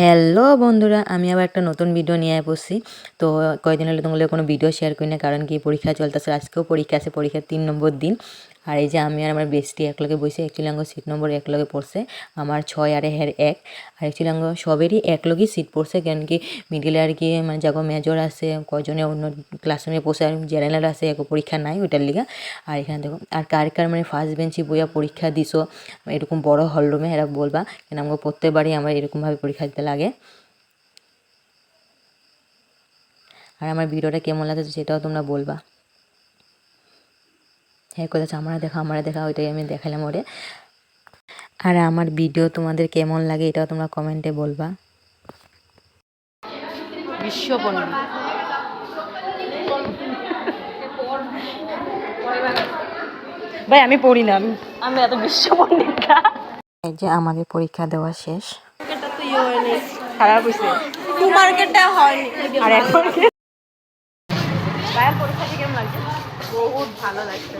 Hello বন্ধুরা, আমি আবার একটা নতুন ভিডিও নিয়ে বসছি। তো কয়েকদিন হলে তোমাদের কোনো ভিডিও শেয়ার করি না, কারণ কি পরীক্ষা চলতেছে। আজকেও পরীক্ষা আছে, পরীক্ষার 3 নম্বর দিন। আর এই যে আমি আর আমার বেস্টি একলগে বসে, অ্যাকচুয়ালি আমার সিট নম্বর একলগে পড়ছে। আমার 6 আর হের 1। আর অ্যাকচুয়ালি আমার সবেরই একলগেই সিট পড়ছে, কারণ কি মিডিলে আর কি মানে যাগো মেজর আছে, কয়জনে অন্য ক্লাসরুমে বসে, আর জেনারেল আছে, এক পরীক্ষা নাই ওইটার লিগা। আর এখানে দেখো আর কার মানে ফার্স্ট বেঞ্চে বইয়া পরীক্ষা দিছো এরকম বড় হল রুমে, এরা বলবা, কেন আমাকে প্রত্যেকবারই আমার এরকমভাবে পরীক্ষা দিতে লাগে। আর আমার ভিডিওটা কেমন লাগছে সেটাও তোমরা বলবা। হ্যাঁ কোথাচ্ছে আমরা দেখা ওইটাই আমি দেখালাম ওরে। আর আমার ভিডিও তোমাদের কেমন লাগে এটাও তোমরা কমেন্টে বলবা। বিশ্ব পণ্ডিত ভাই, আমি পড়ি না, আমি এত বিশ্ব পণ্ডিত না। এই যে আমাদের পরীক্ষা দেওয়া শেষ। খারাপ হয়েছে, আর এখন ভাইয়ের পরীক্ষা কেমন লাগছে? বহুত ভালো লাগছে।